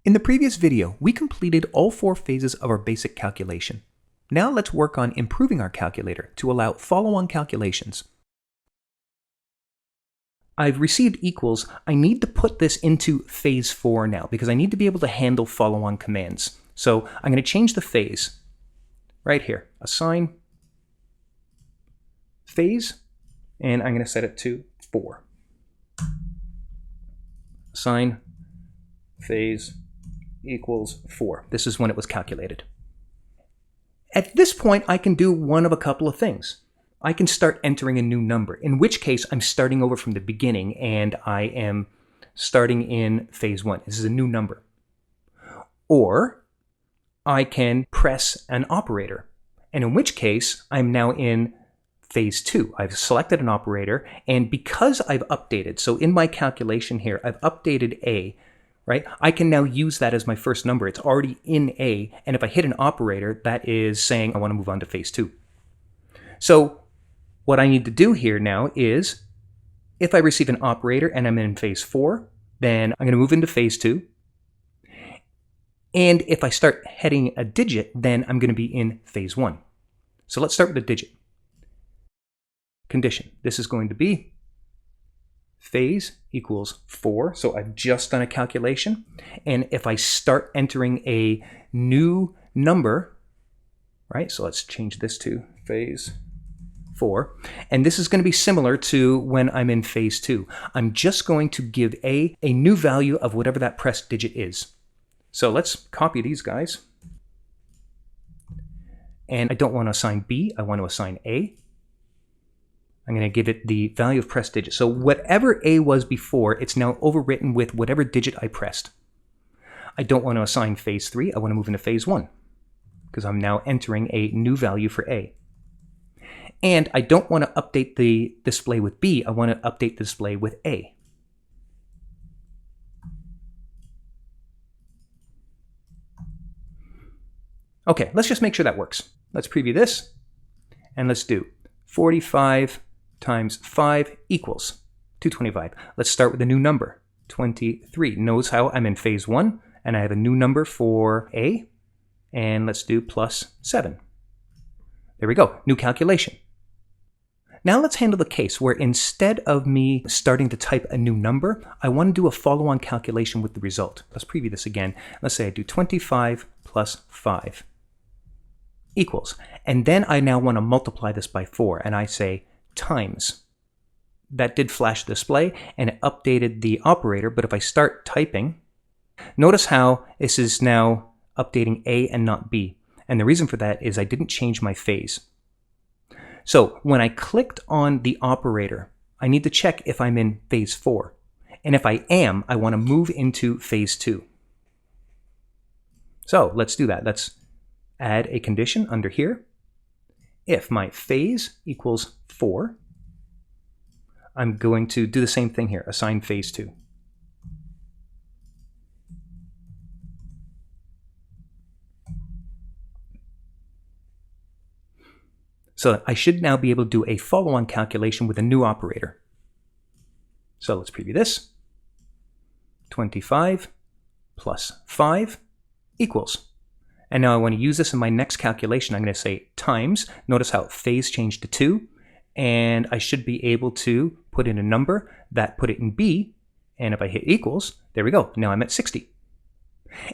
In the previous video, we completed all 4 phases of our basic calculation. Now let's work on improving our calculator to allow follow-on calculations. I've received equals. I need to put this into phase 4 now because I need to be able to handle follow-on commands. So I'm going to change the phase right here, assign phase, and I'm going to set it to 4. Assign phase equals 4. This is when it was calculated. At this point, I can do one of a couple of things. I can start entering a new number, in which case I'm starting over from the beginning and I am starting in phase 1. This is a new number. Or I can press an operator, and in which case I'm now in phase 2. I've selected an operator, and because I've updated, so in my calculation here, I've updated A, right? I can now use that as my first number. It's already in A, and if I hit an operator, that is saying I want to move on to phase 2. So what I need to do here now is, if I receive an operator and I'm in phase 4, then I'm going to move into phase 2. And if I start heading a digit, then I'm going to be in phase 1. So let's start with a digit. Condition. This is going to be phase equals 4. So I've just done a calculation. And if I start entering a new number, right? So let's change this to phase 4. And this is going to be similar to when I'm in phase 2. I'm just going to give a new value of whatever that pressed digit is. So let's copy these guys. And I don't want to assign B, I want to assign A. I'm going to give it the value of pressed digit. So whatever A was before, it's now overwritten with whatever digit I pressed. I don't want to assign phase 3, I want to move into phase 1 because I'm now entering a new value for A. And I don't want to update the display with B, I want to update the display with A. Okay, let's just make sure that works. Let's preview this, and let's do 45 times 5 equals 225. Let's start with a new number, 23. Notice how I'm in phase 1, and I have a new number for A, and let's do plus 7. There we go, new calculation. Now let's handle the case where instead of me starting to type a new number, I want to do a follow-on calculation with the result. Let's preview this again. Let's say I do 25 plus 5 equals. And then I now want to multiply this by 4, and I say times. That did flash the display, and it updated the operator, but if I start typing, notice how this is now updating A and not B. And the reason for that is I didn't change my phase. So when I clicked on the operator, I need to check if I'm in phase 4. And if I am, I want to move into phase 2. So let's do that. Let's add a condition under here. If my phase equals 4, I'm going to do the same thing here, assign phase 2. So I should now be able to do a follow-on calculation with a new operator. So let's preview this. 25 plus 5 equals. And now I want to use this in my next calculation. I'm going to say times. Notice how phase changed to 2. And I should be able to put in a number that put it in B. And if I hit equals, there we go. Now I'm at 60.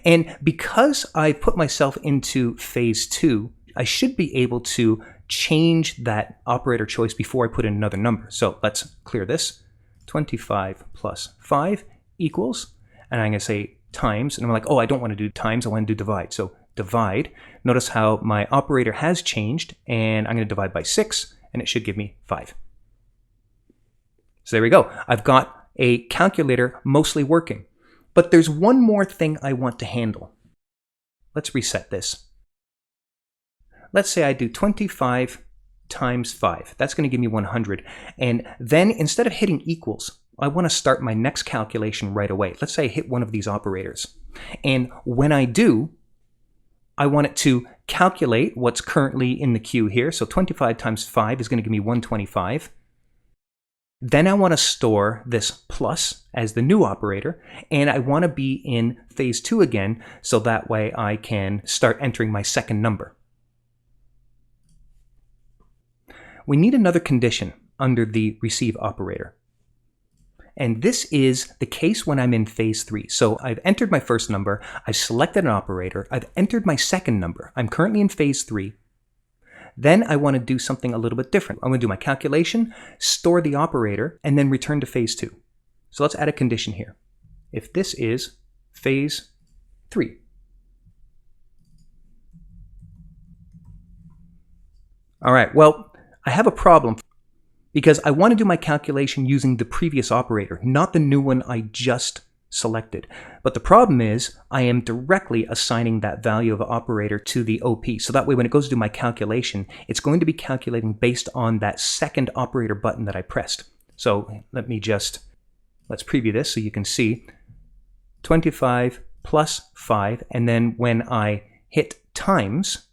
And because I put myself into phase 2, I should be able to change that operator choice before I put in another number. So let's clear this. 25 plus 5 equals, and I'm going to say times, and I'm like, oh, I don't want to do times, I want to do divide. So divide. Notice how my operator has changed, and I'm going to divide by 6, and it should give me 5. So there we go. I've got a calculator mostly working. But there's one more thing I want to handle. Let's reset this. Let's say I do 25 times 5. That's going to give me 100. And then instead of hitting equals, I want to start my next calculation right away. Let's say I hit one of these operators. And when I do, I want it to calculate what's currently in the queue here. So 25 times 5 is going to give me 125. Then I want to store this plus as the new operator, and I want to be in phase 2 again, so that way I can start entering my second number. We need another condition under the receive operator. And this is the case when I'm in phase 3. So I've entered my first number, I've selected an operator, I've entered my second number. I'm currently in phase 3. Then I want to do something a little bit different. I'm going to do my calculation, store the operator, and then return to phase 2. So let's add a condition here. If this is phase 3. All right, well, I have a problem because I want to do my calculation using the previous operator, not the new one I just selected. But the problem is I am directly assigning that value of operator to the OP. So that way when it goes to do my calculation, it's going to be calculating based on that second operator button that I pressed. So let's preview this so you can see 25 plus 5, and then when I hit times,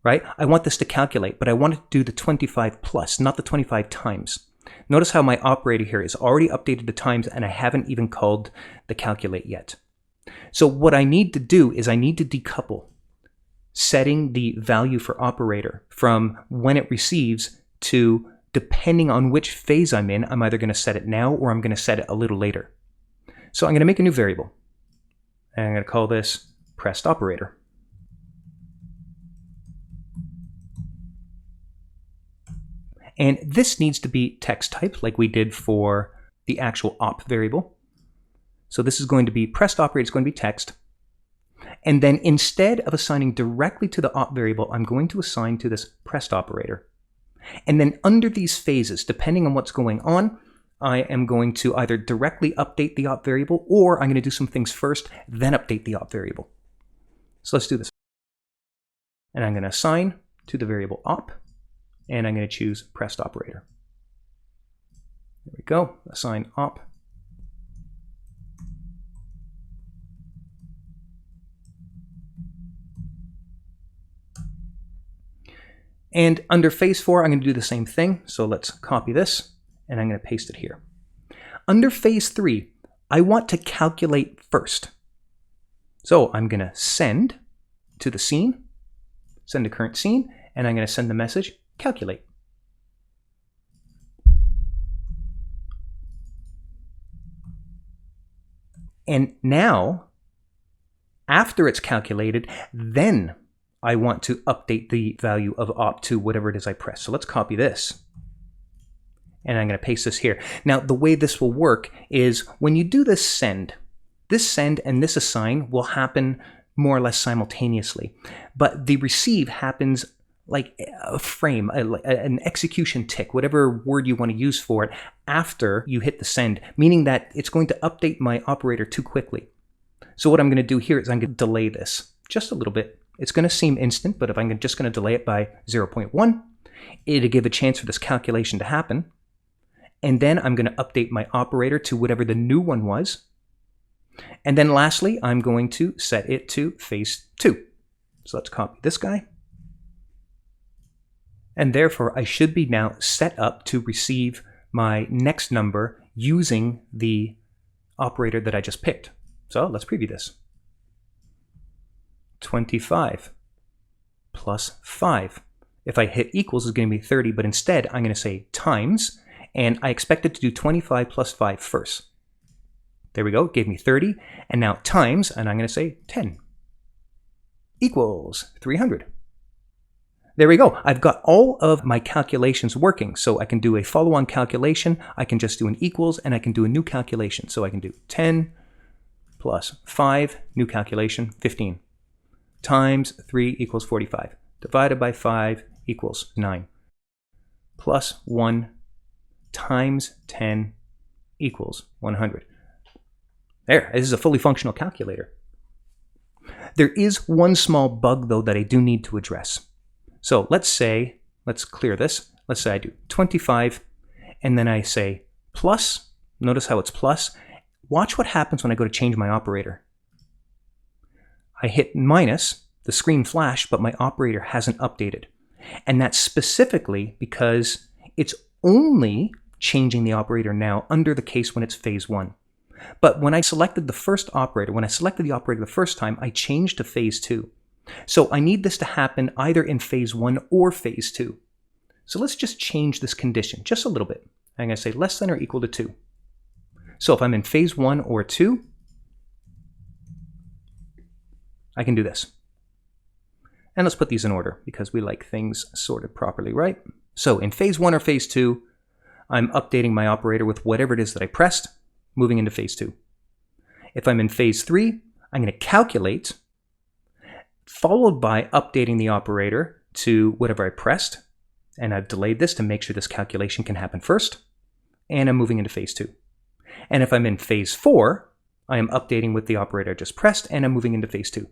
right, I want this to calculate, but I want it to do the 25 plus, not the 25 times. Notice how my operator here is already updated to times and I haven't even called the calculate yet. So what I need to do is I need to decouple setting the value for operator from when it receives to, depending on which phase I'm in, I'm either going to set it now or I'm going to set it a little later. So I'm going to make a new variable. And I'm going to call this pressed operator. And this needs to be text type like we did for the actual op variable. So this is going to be pressed operator, it's going to be text. And then instead of assigning directly to the op variable, I'm going to assign to this pressed operator. And then under these phases, depending on what's going on, I am going to either directly update the op variable, or I'm going to do some things first, then update the op variable. So let's do this. And I'm going to assign to the variable op. And I'm going to choose pressed operator. There we go, assign op. And under phase 4, I'm going to do the same thing. So let's copy this, and I'm going to paste it here. Under phase 3, I want to calculate first. So I'm going to send to the scene, send to current scene, and I'm going to send the message, calculate. And now, after it's calculated, then I want to update the value of op to whatever it is I press. So let's copy this. And I'm going to paste this here. Now, the way this will work is when you do this send and this assign will happen more or less simultaneously. But the receive happens like a frame, an execution tick, whatever word you want to use for it, after you hit the send, meaning that it's going to update my operator too quickly. So what I'm going to do here is I'm going to delay this just a little bit. It's going to seem instant, but if I'm just going to delay it by 0.1, it'll give a chance for this calculation to happen. And then I'm going to update my operator to whatever the new one was. And then lastly, I'm going to set it to phase 2. So let's copy this guy. And therefore, I should be now set up to receive my next number using the operator that I just picked. So let's preview this. 25 plus 5. If I hit equals, it's going to be 30, but instead I'm going to say times, and I expect it to do 25 plus 5 first. There we go, it gave me 30, and now times, and I'm going to say 10 equals 300. There we go. I've got all of my calculations working. So I can do a follow-on calculation, I can just do an equals, and I can do a new calculation. So I can do 10 plus 5, new calculation, 15, times 3 equals 45, divided by 5 equals 9, plus 1 times 10 equals 100. There, this is a fully functional calculator. There is one small bug, though, that I do need to address. So let's clear this. Let's say I do 25, and then I say plus. Notice how it's plus. Watch what happens when I go to change my operator. I hit minus, the screen flashed, but my operator hasn't updated. And that's specifically because it's only changing the operator now under the case when it's phase 1. But when I selected the first operator, when I selected the operator the first time, I changed to phase 2. So I need this to happen either in phase 1 or phase 2. So let's just change this condition just a little bit. I'm going to say less than or equal to 2. So if I'm in phase 1 or 2, I can do this. And let's put these in order because we like things sorted properly, right? So in phase 1 or phase 2, I'm updating my operator with whatever it is that I pressed, moving into phase 2. If I'm in phase 3, I'm going to calculate, followed by updating the operator to whatever I pressed. And I've delayed this to make sure this calculation can happen first. And I'm moving into phase 2. And if I'm in phase 4, I am updating with the operator I just pressed, and I'm moving into phase 2.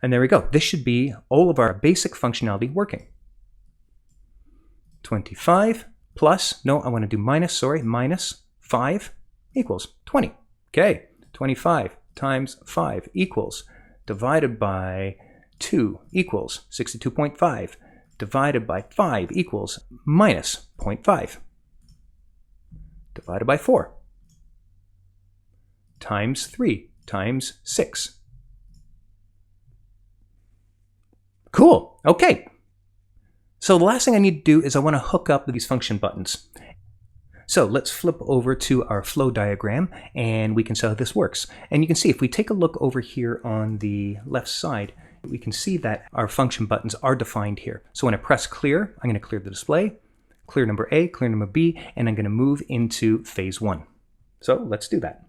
And there we go. This should be all of our basic functionality working. 25 plus, no, I want to do minus 5 equals 20. Okay, 25 times 5 equals, divided by 2 equals 62.5, divided by 5 equals minus 0.5, divided by 4, times 3 times 6. Cool, okay. So the last thing I need to do is I want to hook up these function buttons. So let's flip over to our flow diagram and we can see how this works. And you can see if we take a look over here on the left side, we can see that our function buttons are defined here. So when I press clear, I'm going to clear the display, clear number A, clear number B, and I'm going to move into phase 1. So let's do that.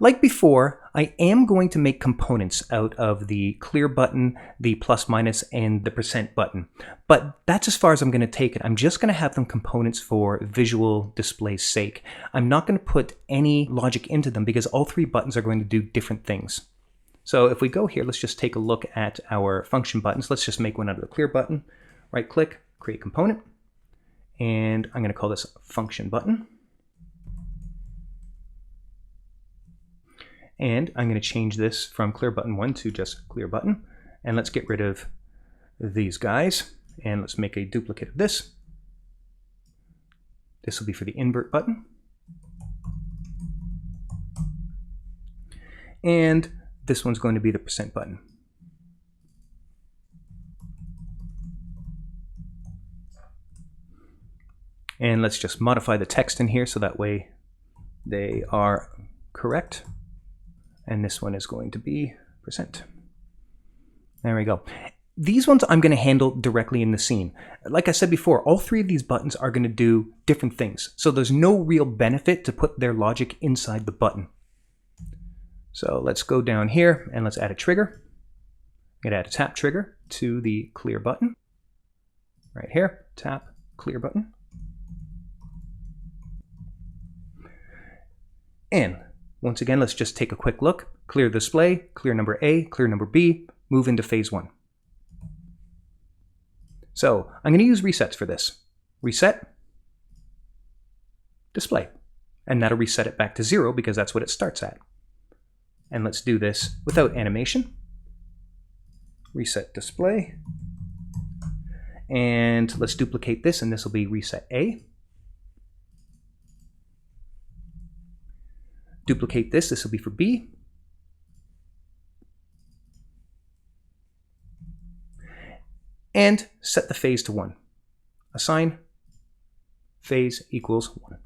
Like before, I am going to make components out of the clear button, the plus minus, and the percent button. But that's as far as I'm going to take it. I'm just going to have them components for visual display's sake. I'm not going to put any logic into them because all 3 buttons are going to do different things. So if we go here, let's just take a look at our function buttons. Let's just make one out of the clear button. Right click, create component. And I'm going to call this function button. And I'm going to change this from clear button 1 to just clear button. And let's get rid of these guys. And let's make a duplicate of this. This will be for the invert button. And this one's going to be the percent button. And let's just modify the text in here so that way they are correct. And this one is going to be percent. There we go. These ones I'm going to handle directly in the scene. Like I said before, all 3 of these buttons are going to do different things. So there's no real benefit to put their logic inside the button. So let's go down here and let's add a trigger. I'm going to add a tap trigger to the clear button. Right here, tap, clear button. And once again, let's just take a quick look. Clear display, clear number A, clear number B, move into phase 1. So I'm going to use resets for this. Reset, display. And that'll reset it back to 0 because that's what it starts at. And let's do this without animation. Reset display. And let's duplicate this, and this will be reset A. Duplicate this, this will be for B. And set the phase to 1. Assign phase equals 1.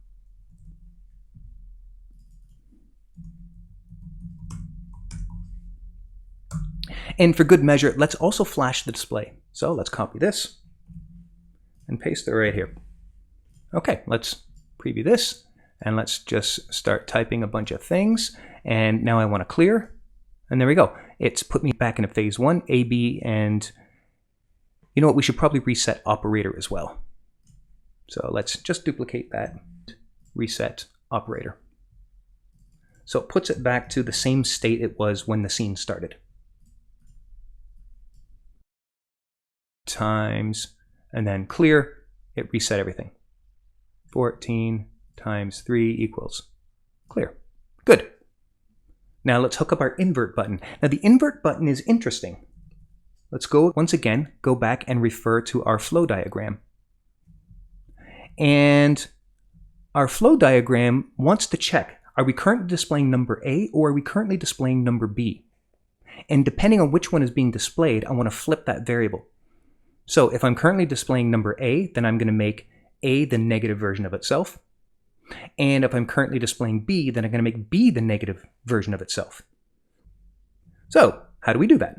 And for good measure, let's also flash the display. So let's copy this and paste it right here. Okay, let's preview this. And let's just start typing a bunch of things. And now I want to clear. And there we go. It's put me back into phase 1, A, B, and you know what? We should probably reset operator as well. So let's just duplicate that. Reset operator. So it puts it back to the same state it was when the scene started. Times, and then clear, it reset everything. 14 times 3 equals clear. Good. Now let's hook up our invert button. Now the invert button is interesting. Let's go once again, go back and refer to our flow diagram. And our flow diagram wants to check, are we currently displaying number A or are we currently displaying number B? And depending on which one is being displayed, I want to flip that variable. So if I'm currently displaying number A, then I'm going to make A the negative version of itself. And if I'm currently displaying B, then I'm going to make B the negative version of itself. So how do we do that?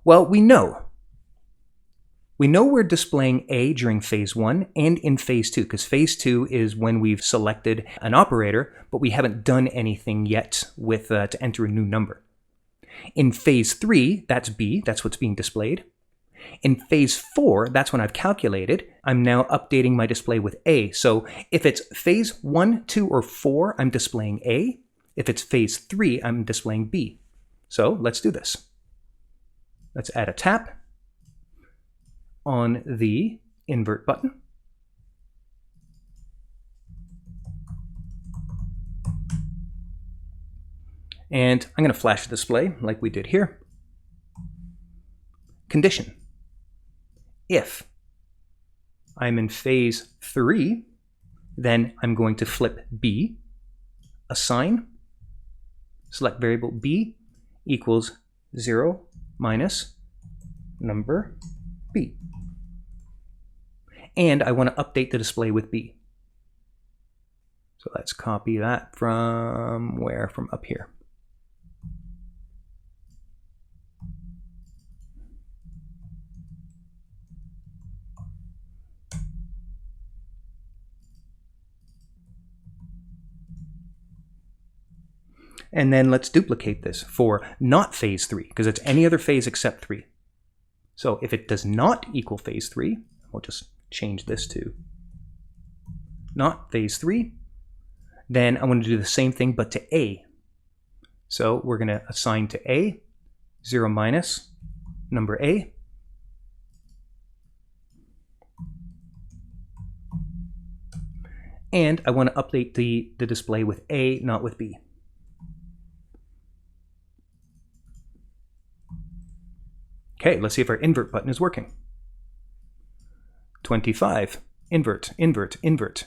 Well, we know we're displaying A during phase 1 and in phase 2, because phase 2 is when we've selected an operator, but we haven't done anything yet with to enter a new number. In phase 3, that's B, that's what's being displayed. In phase 4, that's when I've calculated. I'm now updating my display with A. So if it's phase 1, 2, or 4, I'm displaying A. If it's phase 3, I'm displaying B. So let's do this. Let's add a tap on the invert button. And I'm going to flash the display like we did here. Condition. If I'm in phase 3, then I'm going to flip B, assign, select variable B equals 0 minus number B. And I want to update the display with B. So let's copy that from where? From up here. And then let's duplicate this for not phase 3, because it's any other phase except 3. So if it does not equal phase 3, we'll just change this to not phase 3, then I want to do the same thing but to A. So we're going to assign to A 0 minus number A. And I want to update the display with A, not with B. Okay, let's see if our invert button is working. 25, invert, invert, invert.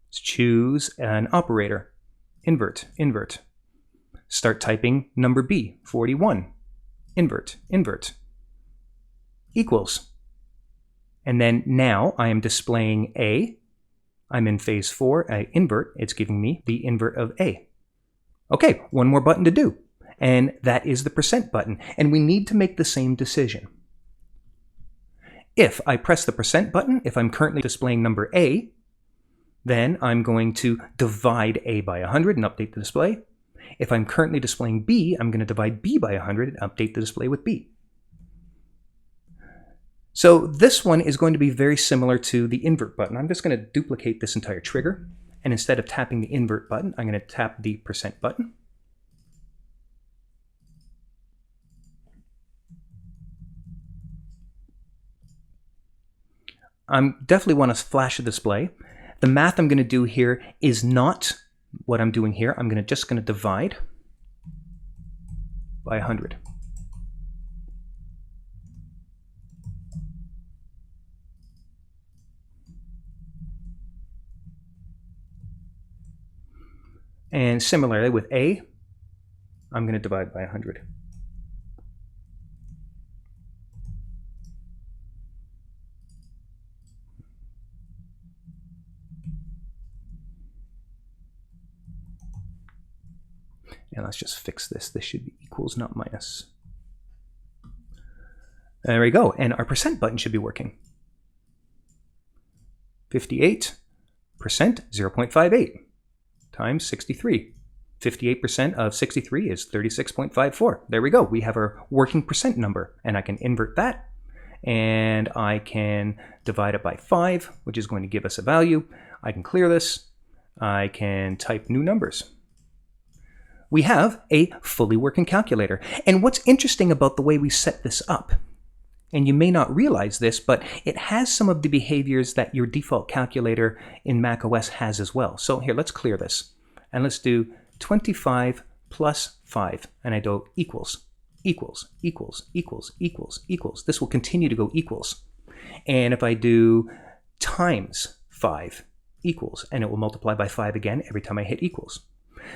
Let's choose an operator. Invert, invert. Start typing number B, 41. Invert, invert. Equals. And then now I am displaying A. I'm in phase 4, I invert. It's giving me the invert of A. Okay, one more button to do. And that is the percent button. And we need to make the same decision. If I press the percent button, if I'm currently displaying number A, then I'm going to divide A by 100 and update the display. If I'm currently displaying B, I'm going to divide B by 100 and update the display with B. So this one is going to be very similar to the invert button. I'm just going to duplicate this entire trigger. And instead of tapping the invert button, I'm going to tap the percent button. I definitely want to flash a display. The math I'm going to do here is not what I'm doing here. I'm just going to divide by 100. And similarly with A, I'm going to divide by 100. And let's just fix this. This should be equals, not minus. There we go. And our percent button should be working. 58%, 0.58 times 63. 58% of 63 is 36.54. There we go. We have our working percent number. And I can invert that. And I can divide it by 5, which is going to give us a value. I can clear this. I can type new numbers. We have a fully working calculator. And what's interesting about the way we set this up, and you may not realize this, but it has some of the behaviors that your default calculator in macOS has as well. So here, let's clear this. And let's do 25 plus 5. And I do equals, equals, equals, equals, equals, equals. This will continue to go equals. And if I do times 5 equals, and it will multiply by 5 again every time I hit equals.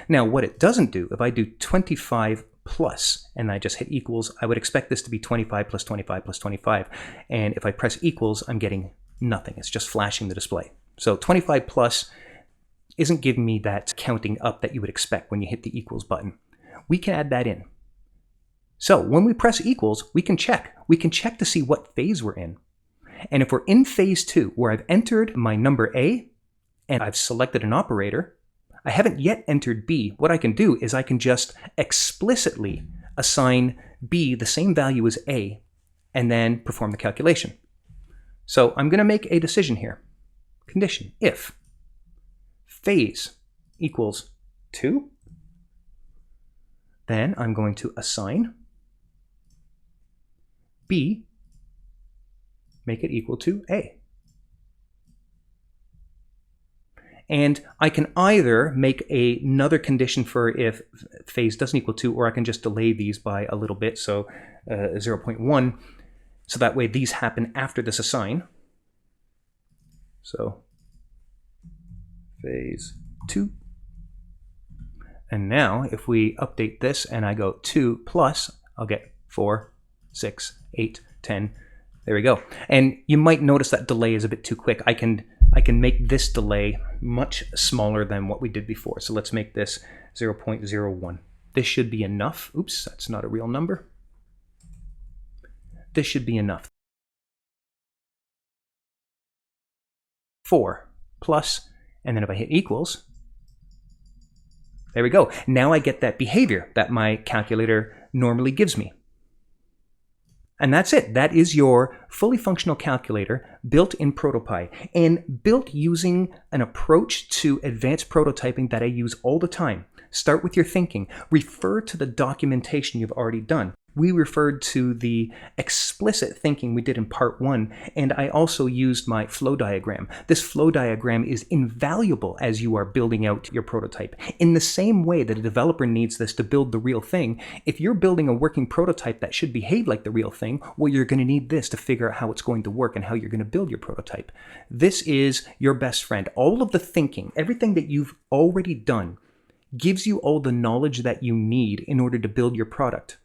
Now, what it doesn't do, if I do 25 plus and I just hit equals, I would expect this to be 25 plus 25 plus 25. And if I press equals, I'm getting nothing. It's just flashing the display. So 25 plus isn't giving me that counting up that you would expect when you hit the equals button. We can add that in. So when we press equals, we can check. We can check to see what phase we're in. And if we're in phase 2, where I've entered my number A and I've selected an operator, I haven't yet entered B. What I can do is I can just explicitly assign B the same value as A and then perform the calculation. So I'm going to make a decision here. Condition, if phase equals 2, then I'm going to assign B, make it equal to A. And I can either make another condition for if phase doesn't equal 2, or I can just delay these by a little bit, so 0.1, so that way these happen after this assign. So phase 2. And now if we update this and I go 2 plus, I'll get 4, 6, 8, 10. There we go. And you might notice that delay is a bit too quick. I can make this delay much smaller than what we did before. So let's make this 0.01. This should be enough. Oops, that's not a real number. This should be enough. 4 plus, and then if I hit equals, there we go. Now I get that behavior that my calculator normally gives me. And that's it. That is your fully functional calculator built in ProtoPie and built using an approach to advanced prototyping that I use all the time. Start with your thinking. Refer to the documentation you've already done. We referred to the explicit thinking we did in part 1, and I also used my flow diagram. This flow diagram is invaluable as you are building out your prototype. In the same way that a developer needs this to build the real thing, if you're building a working prototype that should behave like the real thing, well, you're going to need this to figure out how it's going to work and how you're going to build your prototype. This is your best friend. All of the thinking, everything that you've already done, gives you all the knowledge that you need in order to build your product.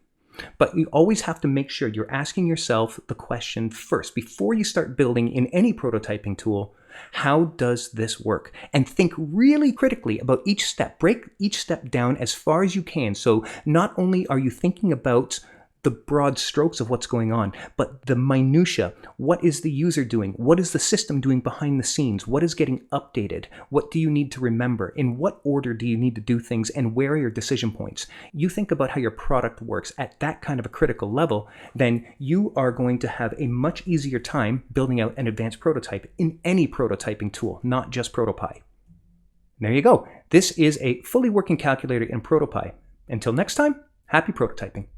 But you always have to make sure you're asking yourself the question first, before you start building in any prototyping tool, how does this work? And think really critically about each step. Break each step down as far as you can. So not only are you thinking about the broad strokes of what's going on, but the minutia. What is the user doing? What is the system doing behind the scenes? What is getting updated? What do you need to remember? In what order do you need to do things, and where are your decision points? You think about how your product works at that kind of a critical level, then you are going to have a much easier time building out an advanced prototype in any prototyping tool, not just ProtoPie. There you go. This is a fully working calculator in ProtoPie. Until next time, happy prototyping.